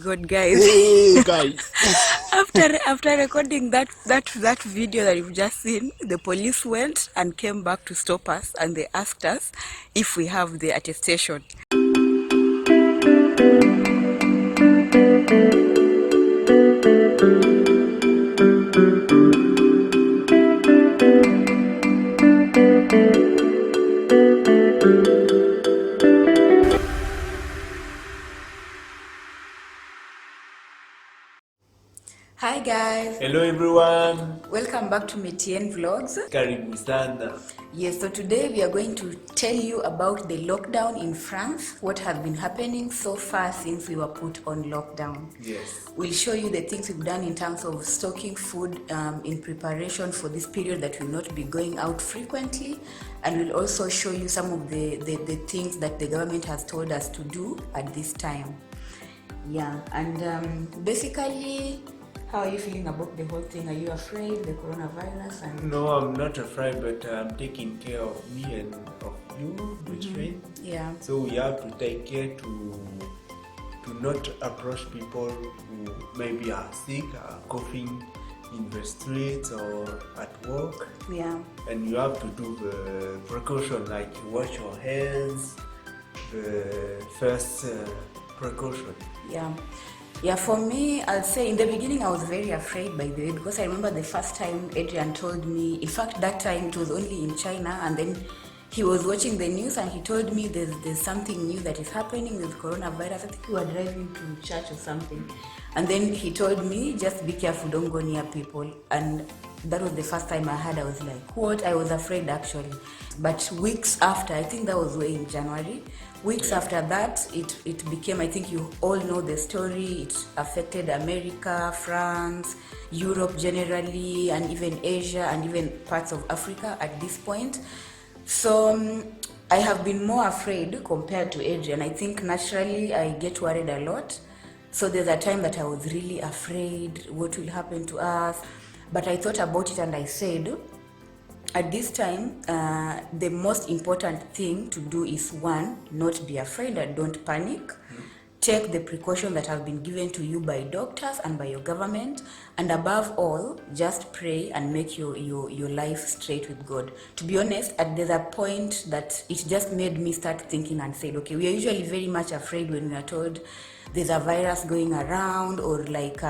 Good guys. Hey guys. after recording that video that you've just seen, the police went and came back to stop us, and they asked us if we have the attestation. Hi guys. Hello everyone. Welcome back to Metien Vlogs. Karibu sana. Yes, so today we are going to tell you about the lockdown in France, what has been happening so far since we were put on lockdown. Yes. We'll show you the things we've done in terms of stocking food in preparation for this period that will not be going out frequently, and we'll also show you some of the things that the government has told us to do at this time. Yeah, and basically, how are you feeling about the whole thing? Are you afraid, the coronavirus? And No, I'm not afraid, but I'm taking care of me and of you, the train. yeah. So we have to take care to not approach people who maybe are sick, are coughing in the streets or at work. Yeah. And you have to do the precaution, like wash your hands, the first precaution. Yeah, for me, I'll say in the beginning I was very afraid, by the way, because I remember the first time Adrian told me, in fact that time it was only in China, and then he was watching the news and he told me there's something new that is happening with coronavirus. I think we were driving to church or something, and then he told me, just be careful, don't go near people. And that was the first time I heard. I was like, what? I was afraid actually. But weeks after, I think that was way in January, weeks after that, it became, I think you all know the story, it affected America, France, Europe generally, and even Asia, and even parts of Africa at this point. So I have been more afraid compared to Adrian. I think naturally I get worried a lot. So there's a time that I was really afraid, what will happen to us? But I thought about it and I said, at this time, the most important thing to do is, one, not be afraid and don't panic. Take the precautions that have been given to you by doctors and by your government, and above all, just pray and make your life straight with God. To be honest, there's a point that it just made me start thinking and said, okay, we are usually very much afraid when we are told there's a virus going around, or like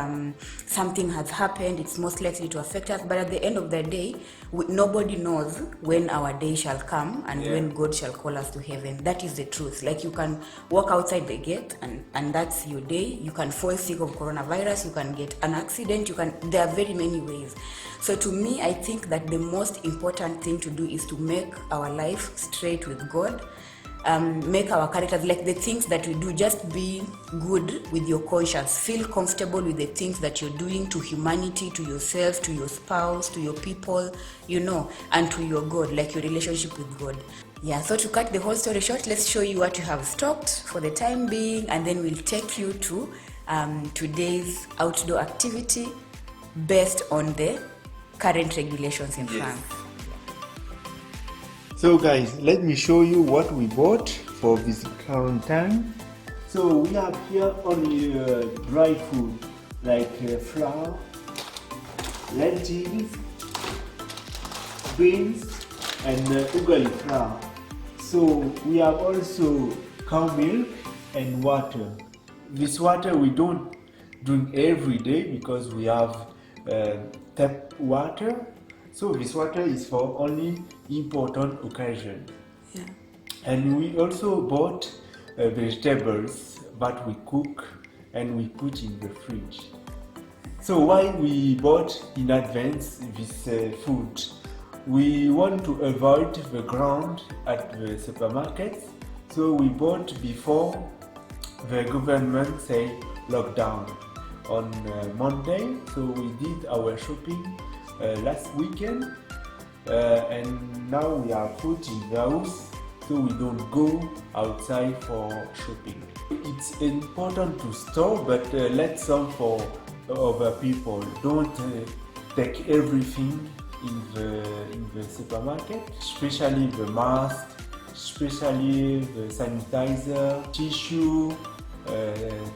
something has happened, it's most likely to affect us. But at the end of the day, nobody knows when our day shall come and when God shall call us to heaven. That is the truth. Like, you can walk outside the gate and that's your day. You can fall sick of coronavirus, you can get an accident, there are very many ways. So to me, I think that the most important thing to do is to make our life straight with God. Make our characters, like the things that we do, just be good with your conscience. Feel comfortable with the things that you're doing to humanity, to yourself, to your spouse, to your people, and to your God, like your relationship with God. Yeah, so to cut the whole story short, let's show you what you have stocked for the time being, and then we'll take you to today's outdoor activity based on the current regulations in France. So guys, let me show you what we bought for this current time. So we have here only dry food like flour, lentils, beans, and ugali flour. So we have also cow milk and water. This water we don't drink every day because we have tap water. So this water is for only important occasion. Yeah. And we also bought vegetables that we cook and we put in the fridge. So why we bought in advance this food? We want to avoid the ground at the supermarket. So we bought before the government say lockdown on Monday. So we did our shopping last weekend, and now we are put in the house, so we don't go outside for shopping. It's important to store, but let some for other people. Don't take everything in the supermarket, especially the mask, especially the sanitizer, tissue,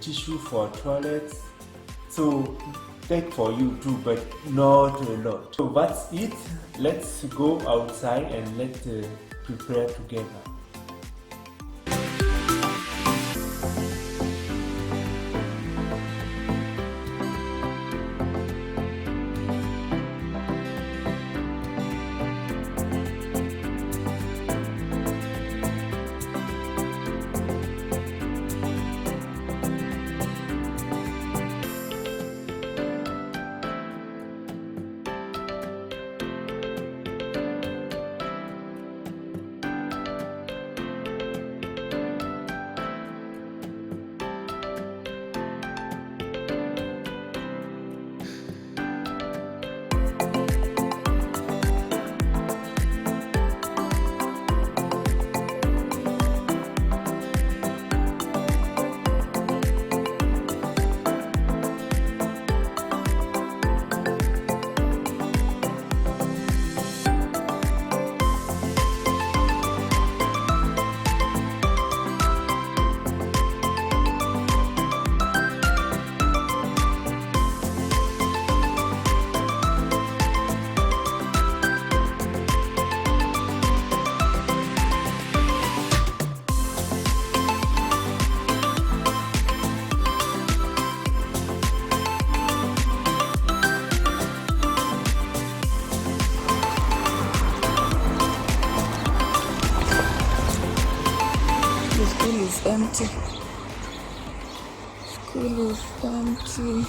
tissue for toilets. So take for you too, but not a lot. So that's it. Let's go outside and let's prepare together. Empty. School is empty.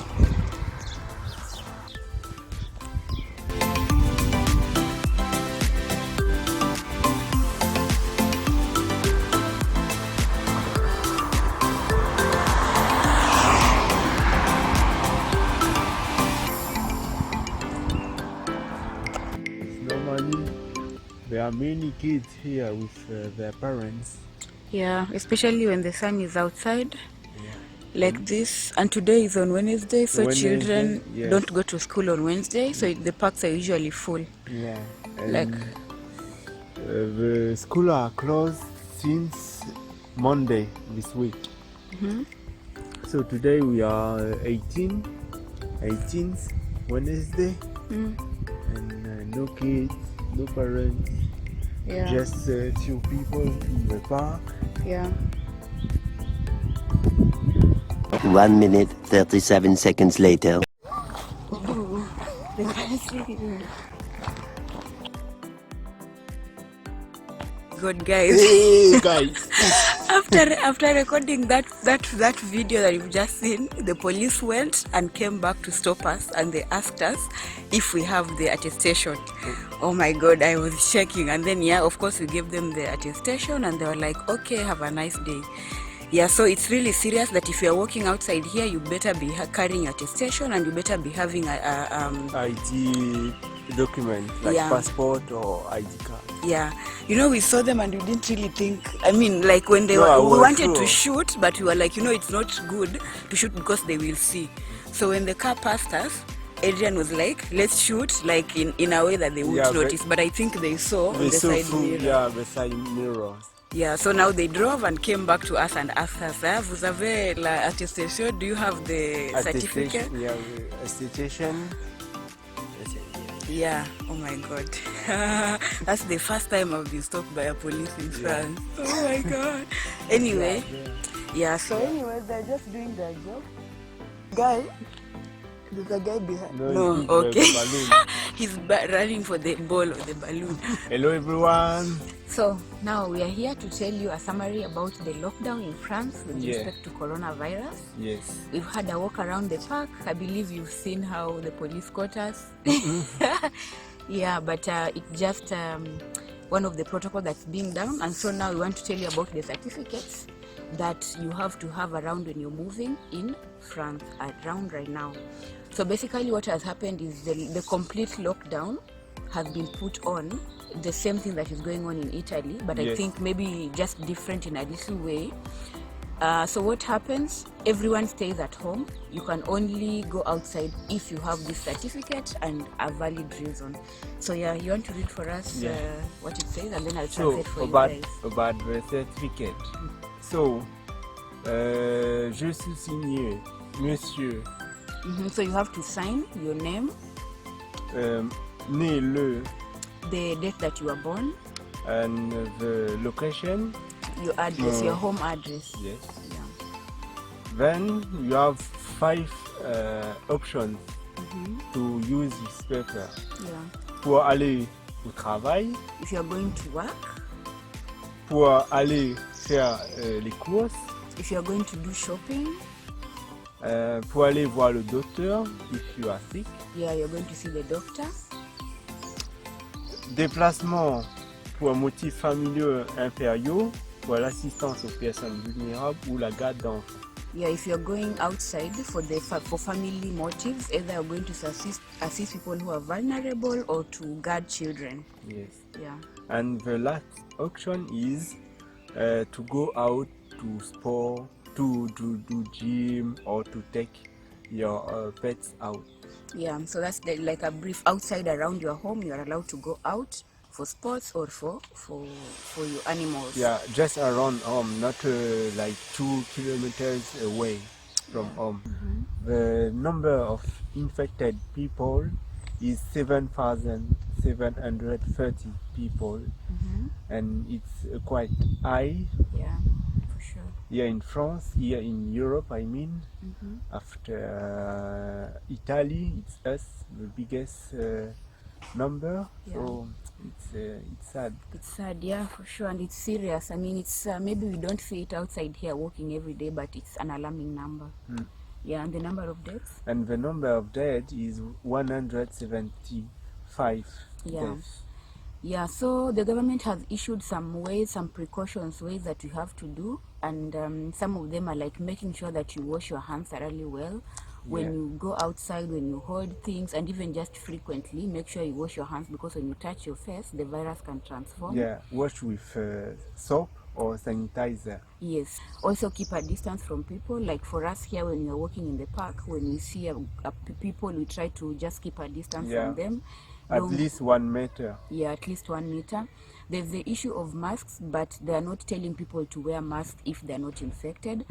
Normally, there are many kids here with their parents. Yeah, especially when the sun is outside, like this. And today is on Wednesday, so Wednesday, children yes. don't go to school on Wednesday, so the parks are usually full. Yeah, and Like the school are closed since Monday this week. So today we are 18th Wednesday, and no kids, no parents, just few people in the park. Yeah. 1 minute, 37 seconds later. Good guys. Hey guys! After recording that video that you've just seen, the police went and came back to stop us, and they asked us if we have the attestation. Oh my god, I was shaking. And then of course we gave them the attestation, and they were like, okay, have a nice day. Yeah, so it's really serious that if you're walking outside here, you better be carrying attestation, and you better be having ID document like passport or ID card. Yeah, we saw them and we didn't really think. I mean, like when we wanted to shoot, but we were like, it's not good to shoot because they will see. So when the car passed us, Adrian was like, let's shoot like in a way that they won't notice. But I think they saw on the side mirror. Yeah, the side mirrors. Yeah, so now they drove and came back to us and asked us, vous avez la attestation? Do you have the certificate? Yeah, the attestation. Yeah, oh my god. That's the first time I've been stopped by a police in France. Oh my god. Anyway, so anyway, they're just doing their job. Guy, there's a guy behind. No, okay. He's running for the ball or the balloon. Hello everyone. So now we are here to tell you a summary about the lockdown in France with respect to coronavirus. Yes. We've had a walk around the park. I believe you've seen how the police caught us. Yeah, but it's just one of the protocols that's being done. And so now we want to tell you about the certificates that you have to have around when you're moving in France, around right now. So basically what has happened is the complete lockdown has been put on, the same thing that is going on in Italy, but I think maybe just different in a little way. So what happens, everyone stays at home. You can only go outside if you have this certificate and a valid reason. So you want to read for us what it says, and then I'll translate for you guys. About the certificate. So Je suis signé, monsieur, So you have to sign your name, né le, the date that you were born, and the location. your address, your home address. Yes. Yeah. Then you have 5 options to use this paper. Yeah. Pour aller au travail, If you are going to work, pour aller faire les courses, if you are going to do shopping, pour aller voir le docteur if you are sick. yeah, you're going to see the doctor. Déplacement pour motifs familiaux impériaux, pour l'assistance aux personnes vulnérables ou la garde d'enfants. Yeah, if you're going outside for family motives, either you're going to assist people who are vulnerable or to guard children. Yes. Yeah. And the last option is to go out to sport, to do gym, or to take your pets out. Yeah, so that's like a brief outside around your home. You are allowed to go out for sports or for your animals. Yeah, just around home, not like 2 kilometers away from home. The number of infected people is 7,730 people, and it's quite high. Yeah, for sure. Here in France, here in Europe, I mean. After Italy, it's us, the biggest number. Yeah. So it's sad. It's sad, yeah, for sure, and it's serious. I mean, it's maybe we don't see it outside here walking every day, but it's an alarming number. Yeah, and the number of deaths? And the number of dead is 175 Yeah. deaths. Yeah, so the government has issued some precautions, ways that you have to do, and some of them are like making sure that you wash your hands thoroughly well when you go outside, when you hold things, and even just frequently make sure you wash your hands, because when you touch your face, the virus can transform. Yeah, wash with soap or sanitizer. Yes. Also keep a distance from people. Like for us here, when we are walking in the park, when we see people, we try to just keep a distance from them. At least 1 meter. Yeah, at least 1 meter. There's the issue of masks, but they are not telling people to wear masks if they're not infected.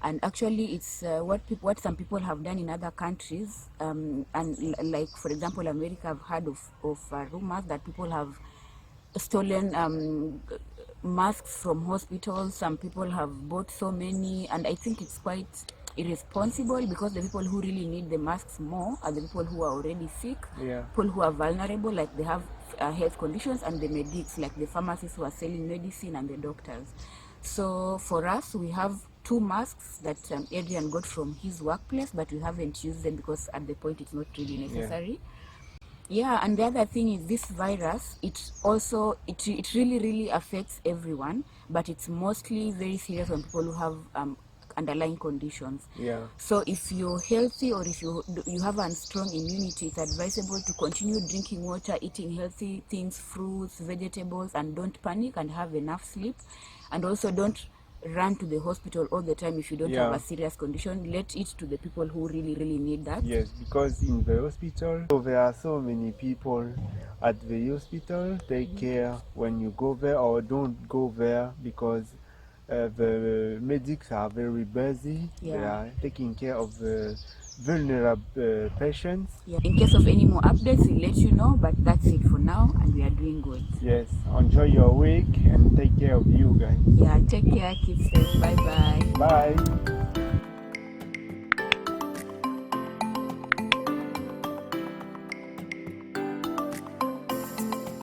And actually, it's what some people have done in other countries. And like, for example, America, I've heard of rumors that people have stolen masks from hospitals. Some people have bought so many, and I think it's quite irresponsible, because the people who really need the masks more are the people who are already sick, people who are vulnerable, like they have health conditions, and the medics, like the pharmacists who are selling medicine, and the doctors. So for us, we have 2 masks that Adrian got from his workplace, but we haven't used them because at the point it's not really necessary. Yeah, and the other thing is this virus, it really affects everyone, but it's mostly very serious on people who have underlying conditions. Yeah. So if you're healthy, or if you have a strong immunity, it's advisable to continue drinking water, eating healthy things, fruits, vegetables, and don't panic, and have enough sleep. And also don't run to the hospital all the time if you don't have a serious condition. Let it to the people who really, really need that. Yes, because in the hospital, there are so many people at the hospital. Take care when you go there, or don't go there, because the medics are very busy. They are taking care of the vulnerable patients. Yeah. In case of any more updates, we'll let you know, but that's it for now, and we are doing good. Yes, enjoy your week and take care of you guys. Yeah, take care, keep safe. Bye-bye. Bye.